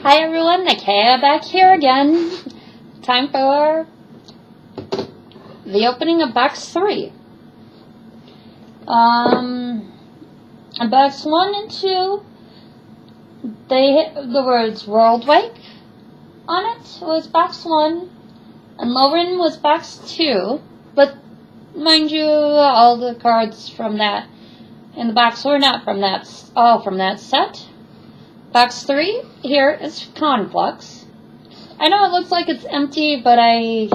Hi everyone, Nikea back here again. Time for the opening of box 3. Box 1 and 2, they hit the words Worldwake on it was box 1, and Lauren was box 2, but mind you, all the cards from that in the box were not from that, all from that set. Box 3 here is Conflux. I know it looks like it's empty, but I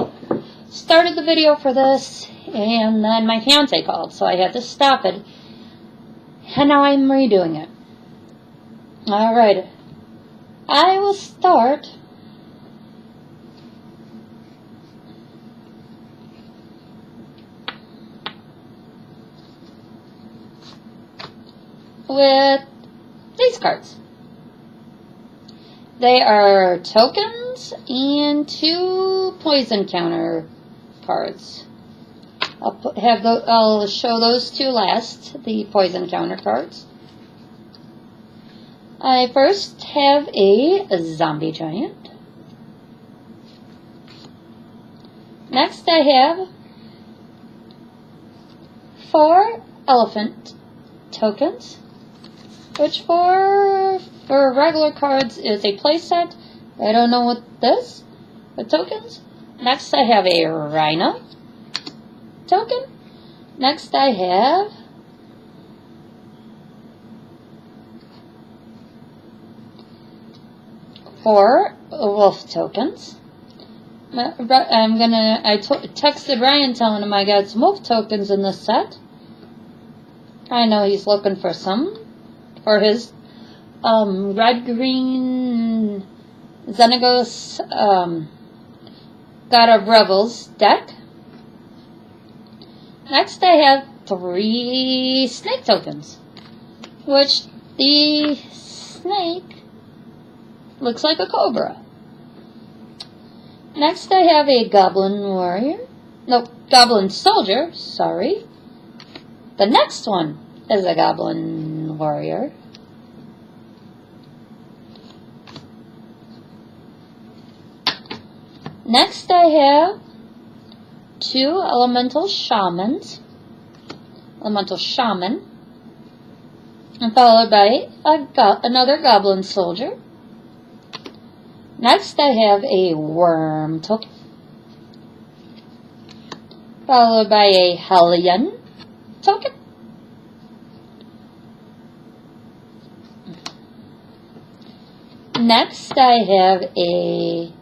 started the video for this, and then my fiance called, so I had to stop it. And now I'm redoing it. Alright. I will start with these cards. They are tokens and 2 poison counter cards. I'll show those 2 last, the poison counter cards. I first have a zombie giant. Next I have 4 elephant tokens, which for regular cards is a playset. I don't know what this, but tokens. Next I have a rhino token. Next I have four wolf tokens. I texted Ryan telling him I got some wolf tokens in this set. I know he's looking for some for his red-green Xenagos God of Revels deck. Next I have 3 snake tokens, which the snake looks like a cobra. Next I have a goblin warrior. No, goblin soldier, sorry. The next one is a goblin warrior. Next I have 2 elemental shamans. Elemental shaman. And followed by another goblin soldier. Next I have a worm token. Followed by a Hellion token. Next I have a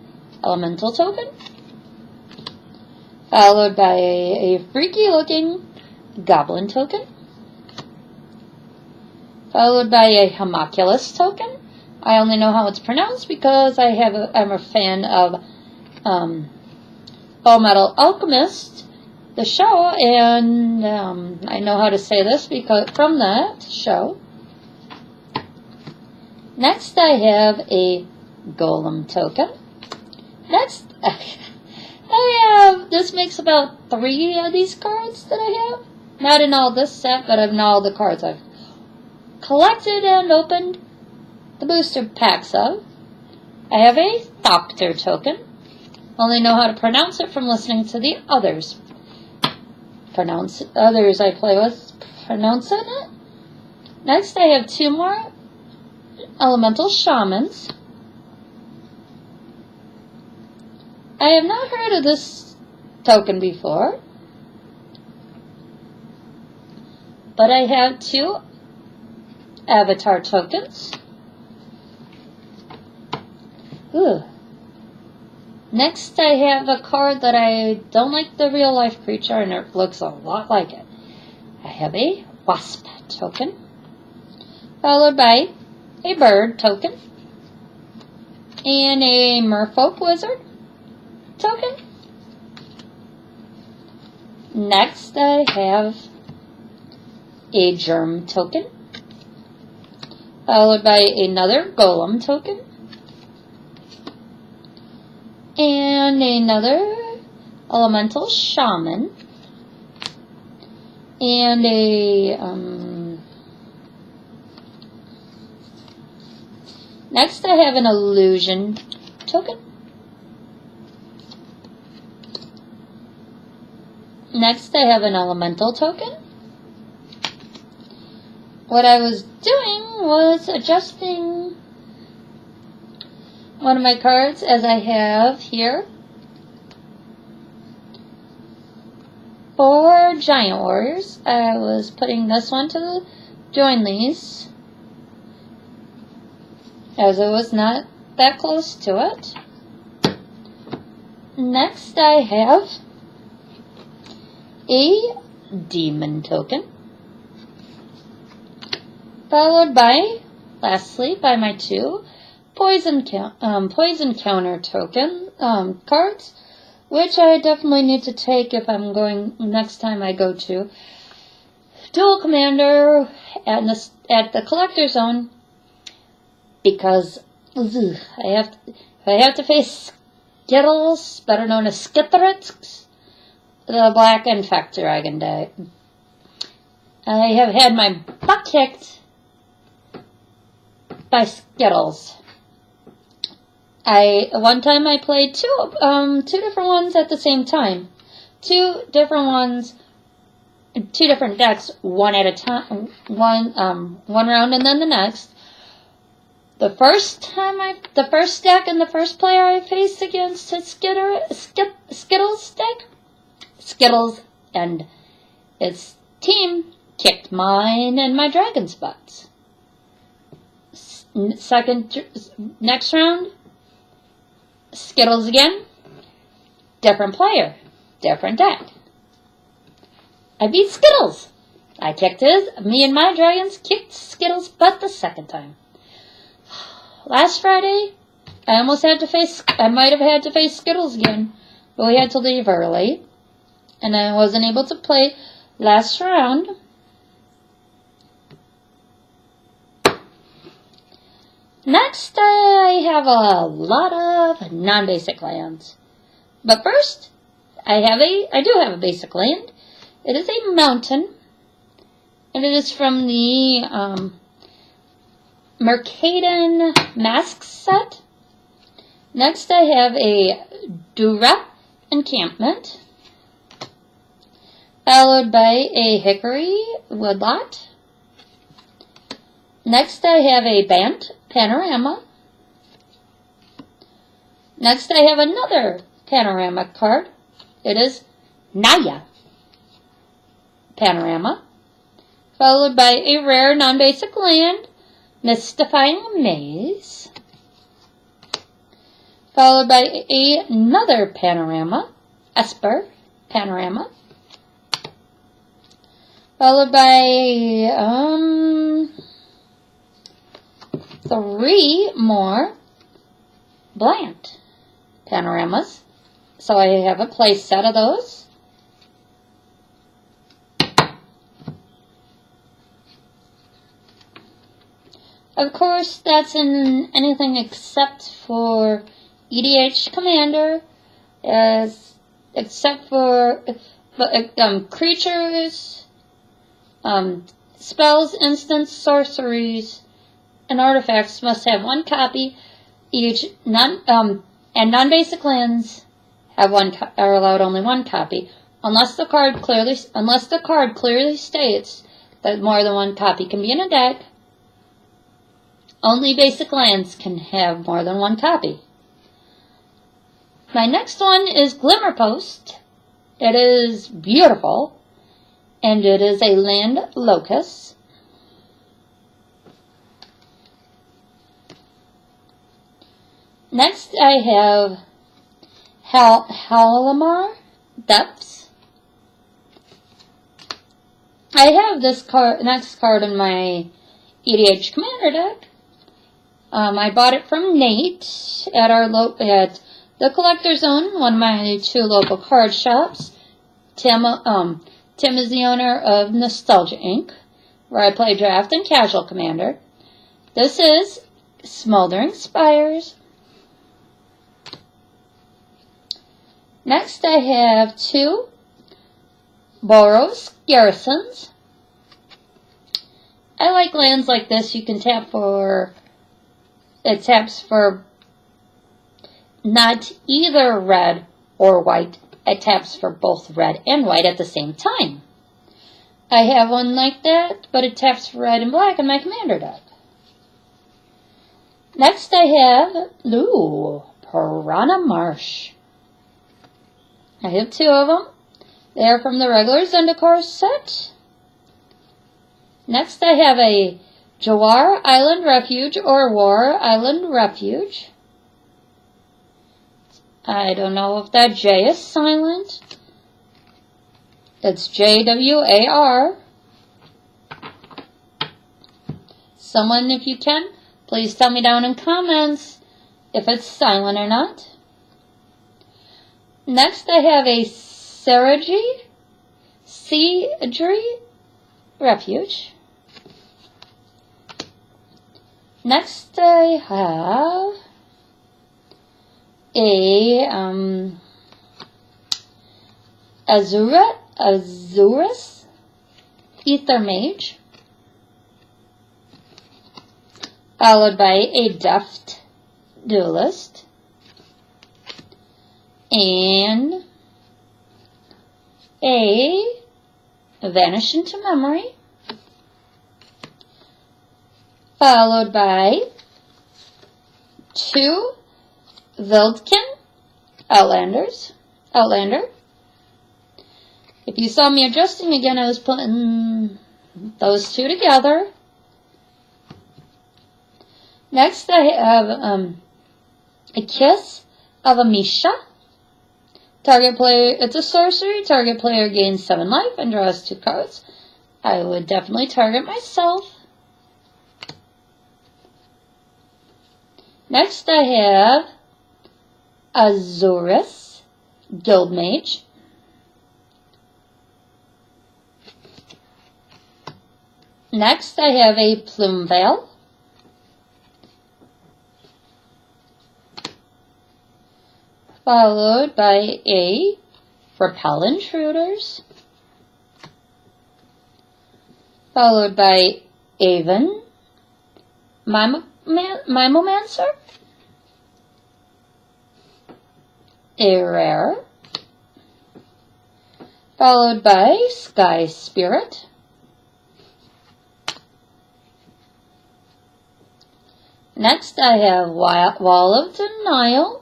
elemental token, followed by a freaky looking goblin token, followed by a homunculus token. I only know how it's pronounced because I'm a fan of Full Metal Alchemist, the show, and I know how to say this because from that show. Next I have a golem token. Next, this makes about 3 of these cards that I have. Not in all this set, but in all the cards I've collected and opened the booster packs of. I have a Thopter token. Only know how to pronounce it from listening to the others. Others I play with pronouncing it. Next I have 2 more elemental shamans. I have not heard of this token before, but I have 2 avatar tokens. Ooh. Next I have a card that I don't like the real life creature, and it looks a lot like it. I have a wasp token, followed by a bird token, and a merfolk wizard token. Next I have a germ token, followed by another golem token, and another elemental shaman, and a Next, I have an illusion token. Next, I have an elemental token. What I was doing was adjusting one of my cards, as I have here, for Giant Warriors. I was putting this one to join these, as it was not that close to it. Next, I have a demon token, followed by, lastly, by my two poison counter token cards, which I definitely need to take if I'm going next time I go to Duel Commander at the Collector Zone, because if I have to face Skittles, better known as Skitterets, the Black Infector Dragon deck. I have had my butt kicked by Skittles. One time I played two different ones at the same time. Two different decks, one at a time, one round and then the next. The first deck and the first player I faced against his Skittles deck, Skittles and its team kicked mine and my dragon's butts. Next round, Skittles again, different player, different deck. I beat Skittles. Me and my dragons kicked Skittles' butt the second time. Last Friday, I might have had to face Skittles again, but we had to leave early, and I wasn't able to play last round. Next, I have a lot of non-basic lands. But first, I do have a basic land. It is a mountain, and it is from the Mercaden Masks set. Next, I have a Dura encampment, followed by a Hickory woodlot. Next, I have a Bant panorama. Next, I have another panorama card. It is Naya panorama, followed by a rare non-basic land, Mystifying Maze, followed by another panorama, Esper panorama, followed by 3 more Blant panoramas. So I have a play set of those. Of course, that's in anything except for EDH Commander, except for creatures, spells, instants, sorceries, and artifacts must have 1 copy each. And non-basic lands are allowed only 1 copy, unless the card clearly states that more than 1 copy can be in a deck. Only basic lands can have more than 1 copy. My next one is Glimmerpost. It is beautiful, and it is a land locust. Next, I have Halimar Depths. I have this next card in my EDH Commander deck. I bought it from Nate at at the Collector Zone, one of my 2 local card shops. Tim is the owner of Nostalgia Inc., where I play Draft and Casual Commander. This is Smoldering Spires. Next, I have 2 Boros Garrisons. I like lands like this. You can tap for it taps for not either red or white. It taps for both red and white at the same time. I have one like that, but it taps for red and black in my commander deck. Next I have, Piranha Marsh. I have 2 of them. They are from the regular Zendikar set. Next I have a Jawar Island Refuge or War Island Refuge. I don't know if that J is silent. It's Jwar. Someone, if you can, please tell me down in comments if it's silent or not. Next I have a Seradri Refuge. Next I have a Azurus Ether Mage, followed by a Deft Duelist, and a Vanish into Memory, followed by 2 Vildkin Outlander. If you saw me adjusting again, I was putting those 2 together. Next I have a Kiss of Amisha. Target player, it's a sorcery. Target player gains 7 life and draws 2 cards. I would definitely target myself. Next I have Azurus Guildmage. Next I have a Plumeveil. Followed by a Repel Intruders. Followed by Aven Mimomancer. A rare. Followed by Sky Spirit. Next I have Wall of Denial.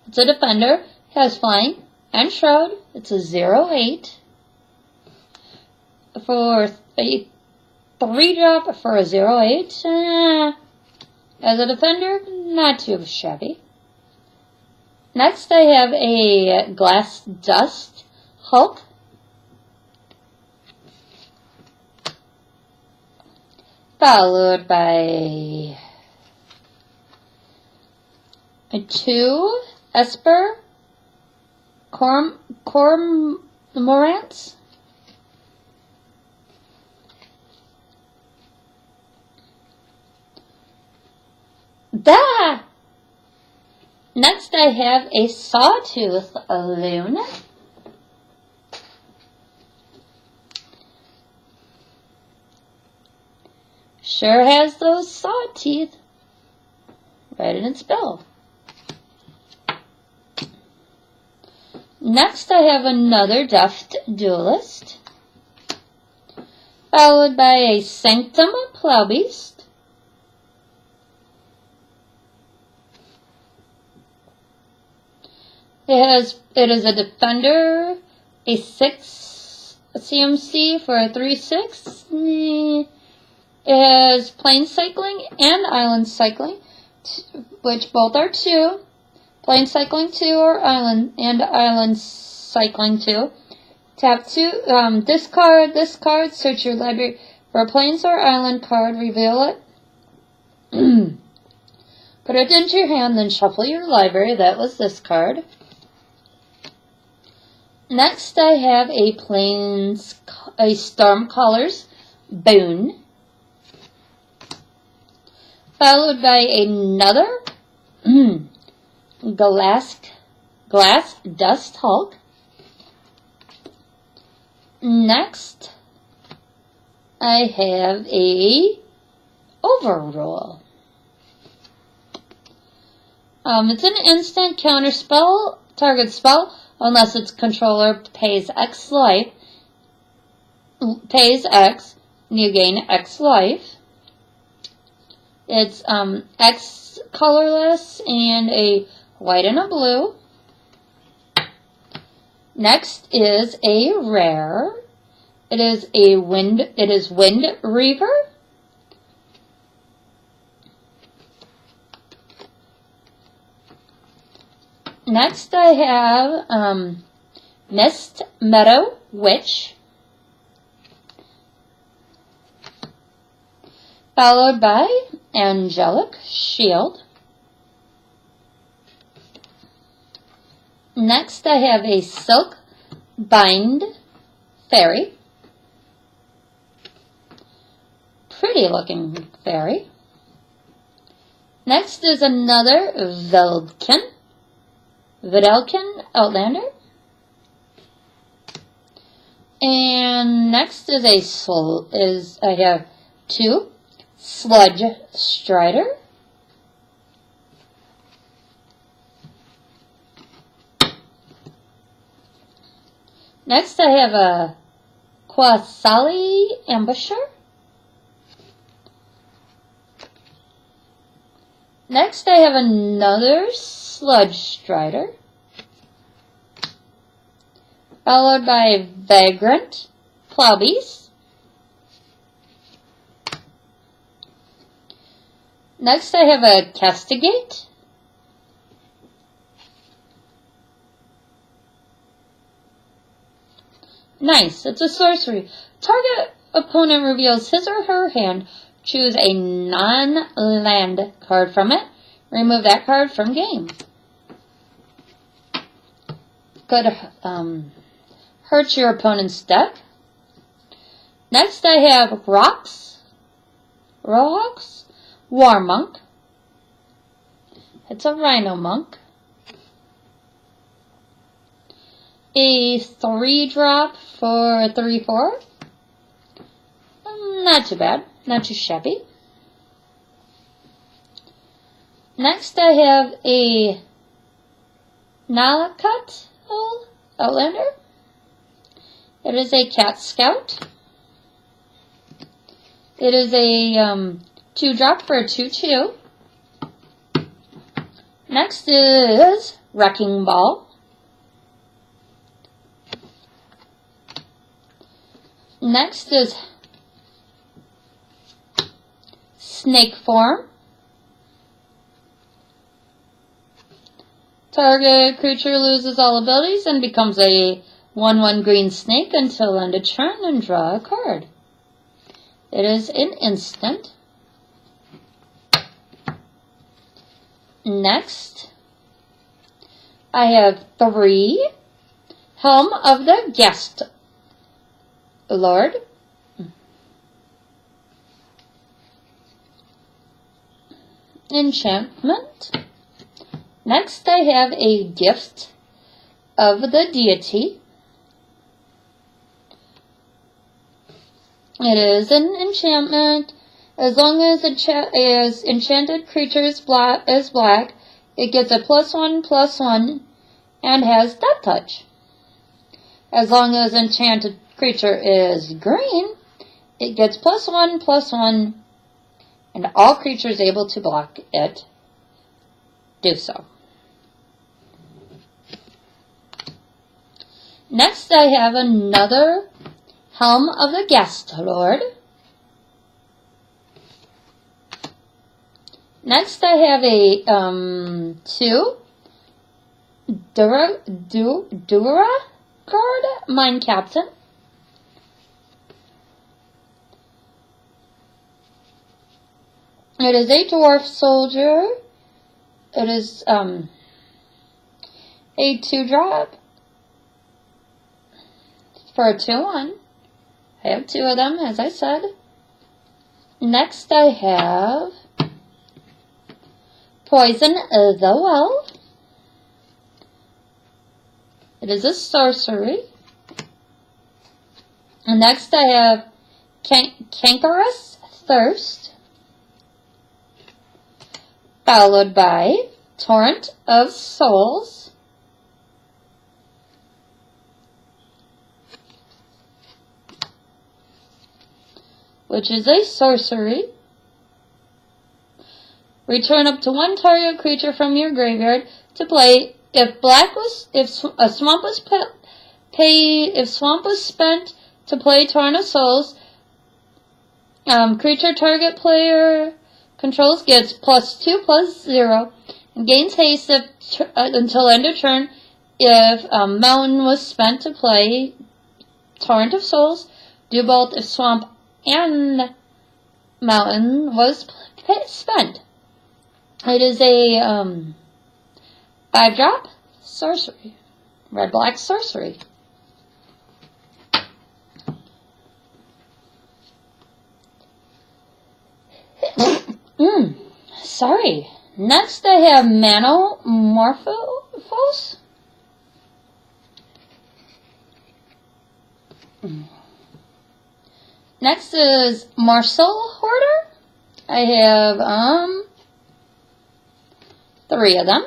It's a defender, has flying and shroud. It's a 0/8. For a 3-drop for a 0/8. As a defender, not too shabby. Next I have a Glass Dust Hulk. Followed by 2 Esper Cormorants. Next I have a Sawtooth Loon. Sure has those saw teeth right in its bill. Next I have another Deft Duelist, followed by a Sanctum Plowbeast, it is a defender, a 6 CMC for a 3/6. It has Plane Cycling and Island Cycling, which both are 2. Plane Cycling 2 or Island Cycling 2. Tap 2, discard this card, search your library for a Plains or Island card, reveal it. Put it into your hand, then shuffle your library. That was this card. Next I have a Stormcaller's Boon, followed by another Glass Dust Hulk. Next, I have a Overrule. It's an instant counter spell, target spell, unless its controller pays X, and you gain X life. It's X colorless and a white and a blue. Next is a rare. It is Wind Reaver. Next I have Mist Meadow Witch, followed by Angelic Shield. Next I have a Silk Bind Fairy. Pretty looking fairy. Next is another Vidalkin Outlander. And next is I have two Sludge Strider. Next I have a Quasali Ambusher. Next I have another Sludge Strider, followed by Vagrant Plowbeast. Next I have a Castigate. Nice, it's a sorcery. Target opponent reveals his or her hand. Choose a non-land card from it. Remove that card from game. Could hurt your opponent's deck. Next I have Rohx War Monk. It's a Rhino Monk. A 3-drop for a 3/4. Not too bad. Not too shabby. Next I have a Nalakat Outlander. It is a Cat Scout. It is a 2-drop for a 2/2. Next is Wrecking Ball. Next is Snake Form. Target creature loses all abilities and becomes a 1/1 green snake until end of turn and draw a card. It is an instant. Next, I have 3 Helm of the Guest Lord. Enchantment. Next I have a Gift of the Deity. It is an enchantment. As long as enchanted creature is black, it gets a +1/+1 and has Death Touch. As long as enchanted creature is green, it gets +1/+1, and all creatures able to block it do so. Next I have another Helm of the Guest Lord. Next I have a 2 Dura card, Mind Captain. It is a Dwarf Soldier. It is a 2-drop for a 2/1. I have 2 of them, as I said. Next I have Poison the Well. It is a sorcery. And next I have Cankerous Thirst, followed by Torrent of Souls, which is a sorcery. Return up to one target creature from your graveyard to play. If swamp was spent to play Torrent of Souls, creature target player controls gets +2/+0 and gains haste until end of turn. If Mountain was spent to play Torrent of Souls, do both if Swamp and Mountain was spent. It is a 5-drop sorcery, red-black sorcery. Sorry. Next I have Manomorphos. Next is Marcel Hoarder. I have 3 of them.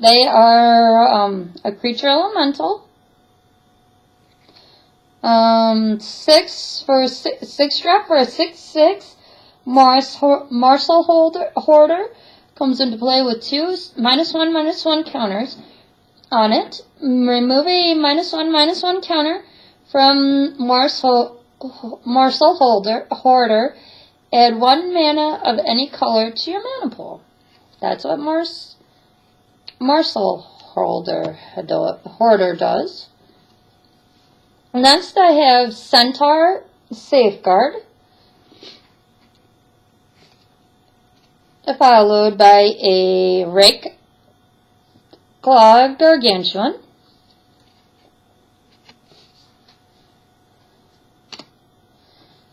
They are a creature elemental. 6 for 6 drop for a 6/6. Marcel Hoarder comes into play with 2 -1/-1 counters on it. Remove a -1/-1 counter from Marcel Hoarder. Add 1 mana of any color to your mana pool. That's what Marcel Hoarder does. Next I have Centaur Safeguard, followed by a Rake Claw Gargantuan.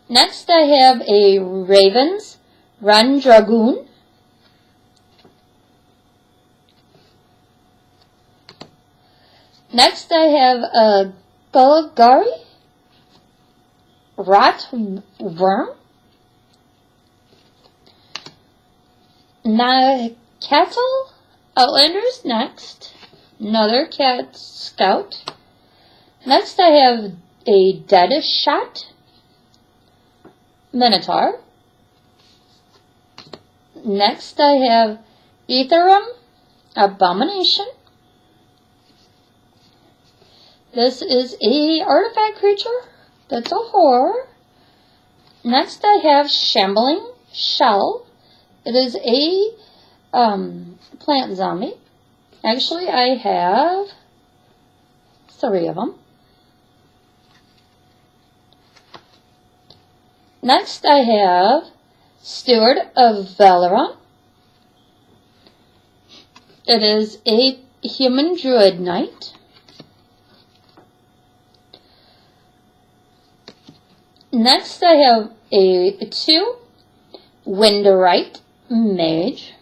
Next I have a Raven's Ren Dragoon. Next I have a Golgari Rot Worm. Now Cattle Outlanders next. Another Cat Scout. Next I have a Dead Shot Minotaur. Next I have Ethereum Abomination. This is a artifact creature that's a horror. Next I have Shambling Shell. It is a plant zombie. Actually I have 3 of them. Next I have Steward of Valeron. It is a human druid knight. Next I have a 2 Windwright Mage.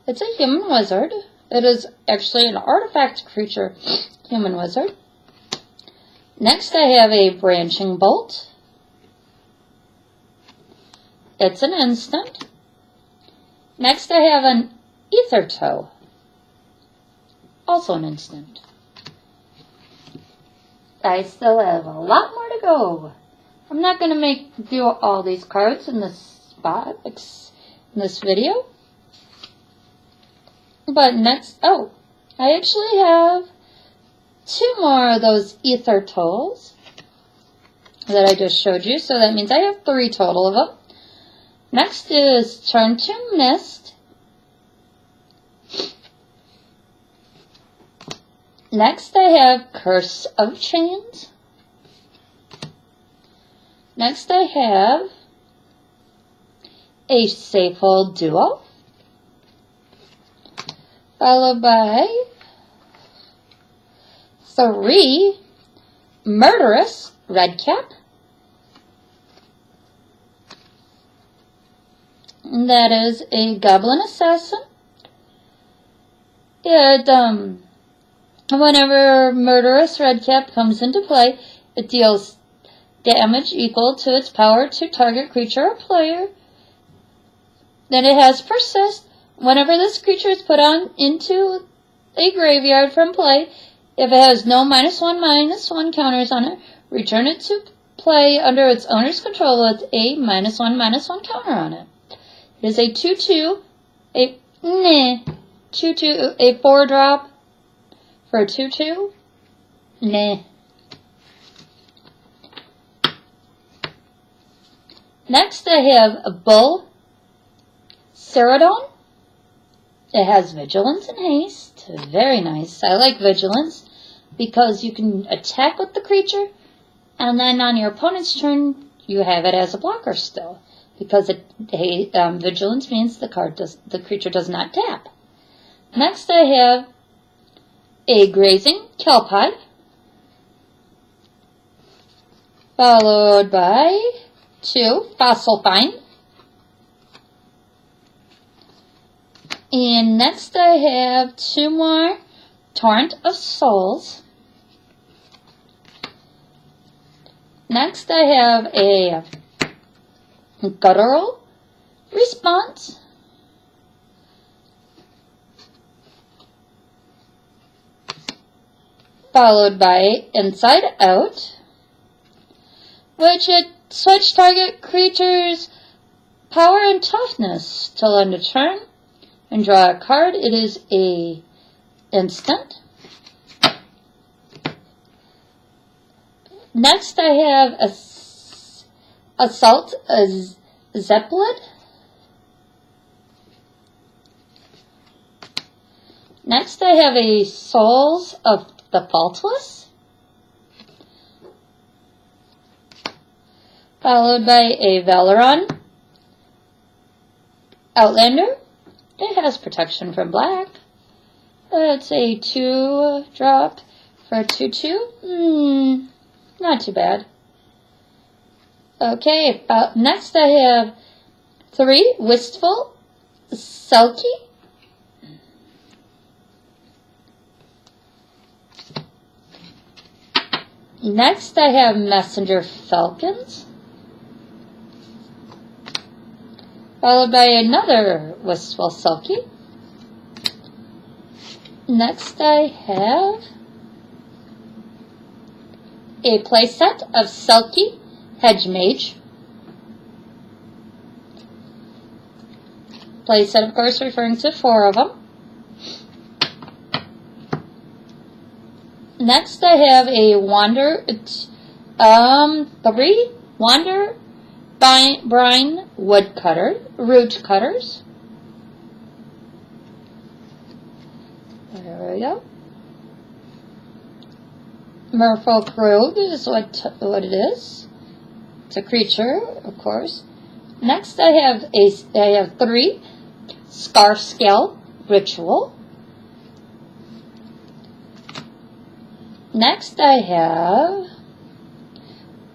It's a human wizard. It is actually an artifact creature human wizard. Next I have a Branching Bolt. It's an instant. Next I have an Ether Toe. Also an instant. I still have a lot more to go. I'm not going to do all these cards in this video. But next, I actually have 2 more of those Ether Toes that I just showed you. So that means I have 3 total of them. Next is Turn to Mist. Next I have Curse of Chains. Next I have a Safehold Duo, followed by 3 Murderous Redcap. And that is a Goblin Assassin. Whenever Murderous Redcap comes into play, it deals damage equal to its power to target creature or player. Then it has persist. Whenever this creature is put on into a graveyard from play, if it has no -1/-1 counters on it, return it to play under its owner's control with a -1/-1 counter on it. It is a 2/2, a 2/2, a 4-drop for a 2/2. Next, I have a Bull Ceradon. It has Vigilance and Haste. Very nice. I like Vigilance because you can attack with the creature, and then on your opponent's turn, you have it as a blocker still, because Vigilance means the creature does not tap. Next, I have a Grazing Kelpie, followed by 2 Fossil Find. And next I have 2 more Torrent of Souls. Next I have a Guttural Response. Followed by Inside Out, which it switch target creature's power and toughness till end of turn and draw a card. It is a instant. Next I have Assault Zeppelin. Next I have a Souls of the Faultless, followed by a Valeron Outlander. It has protection from black. It's a 2-drop for a 2/2. Not too bad. Okay, next I have 3 Wistful Selkie. Next I have Messenger Falcons, followed by another Wistful Selkie. Next I have a playset of Selkie Hedge Mage. Playset, of course, referring to 4 of them. Next I have a 3 Wander Brine Root Cutters. There we go. Merfolk Rogue is what it is. It's a creature, of course. Next I have 3 Scarf Scale Ritual. Next I have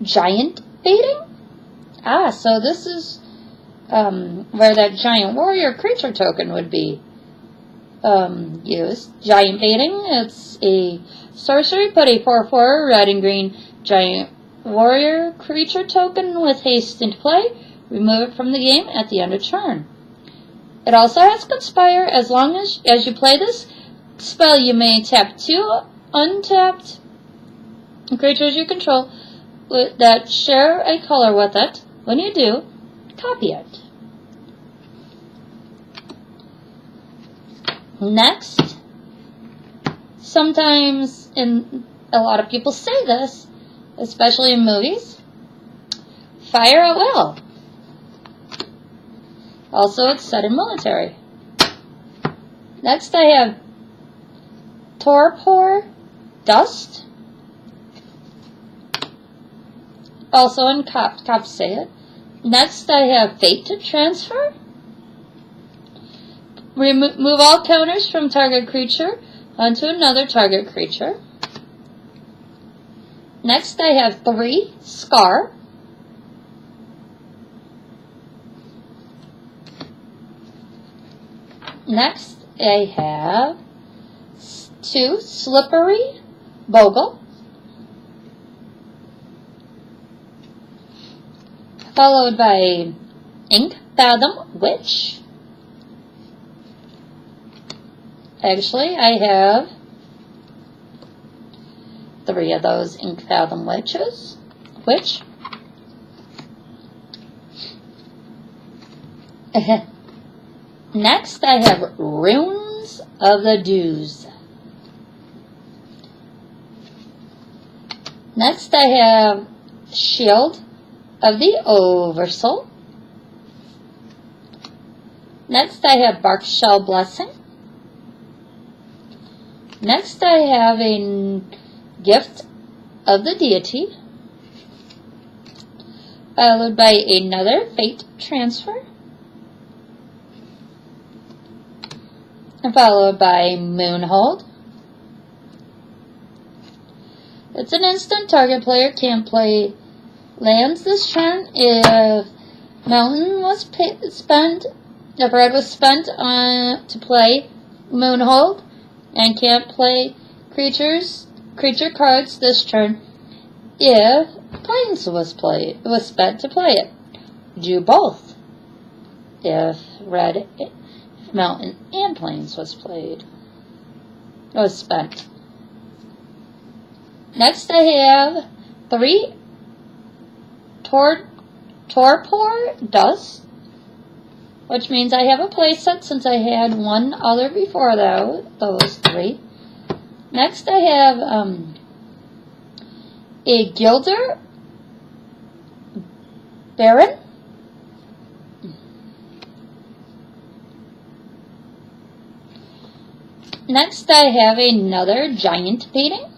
Giant Baiting. So this is where that Giant Warrior creature token would be used. Giant Baiting, it's a sorcery, put a 4/4 red and green Giant Warrior creature token with haste into play. Remove it from the game at the end of turn. It also has Conspire. As long as you play this spell, you may tap 2 untapped creatures you control that share a color with it. When you do, copy it. Next, sometimes a lot of people say this, especially in movies, fire at will. Also, it's set in military. Next, I have Torpor Dust. Also in cops say it. Next, I have Fate to Transfer. Remove all counters from target creature onto another target creature. Next, I have 3 Scar. Next, I have 2 Slippery Bogle, followed by Ink Fathom Witch. Actually, I have 3 of those Ink Fathom Witches. Next, I have Runes of the Dews. Next, I have Shield of the Oversoul. Next, I have Barkshell Blessing. Next, I have a Gift of the Deity, followed by another Fate Transfer, and followed by Moonhold. It's an instant. Target player can't play lands this turn if Mountain was spent. If red was spent to play Moonhold, and can't play creature cards this turn if Plains was spent to play it. Do both if red, Mountain, and Plains was spent. Next, I have 3 Torpor Dust, which means I have a playset since I had 1 other before those 3. Next, I have a Gilder Baron. Next, I have another Giant Painting.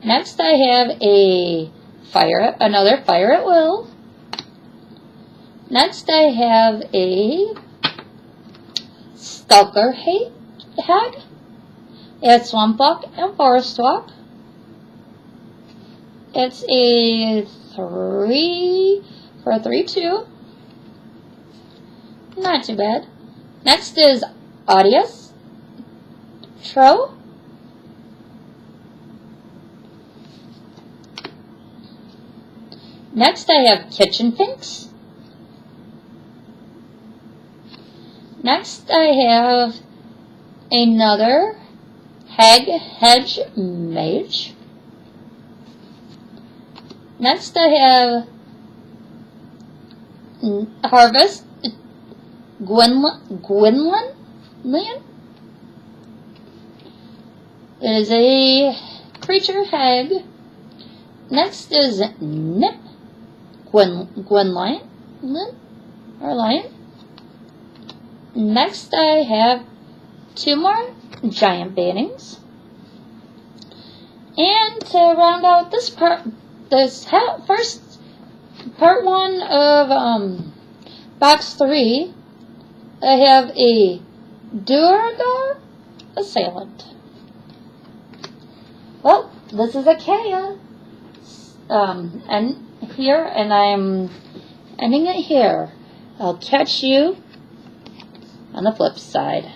Next, I have another Fire at Will. Next, I have a Stalker Hag. It's Swamp Walk and Forest Walk. It's a 3 for a 3/2. Not too bad. Next is Audius Tro. Next, I have Kitchen Finks. Next, I have another Hedge Mage. Next, I have Harvest Gwynlyn. It is a creature hag. Next is Nip Gwynlion or Lion. Next, I have 2 more Giant Paintings. And to round out this part, first part 1 of box 3, I have a Duergar Assailant. Well, this is Achaia, and I'm ending it here. I'll catch you on the flip side.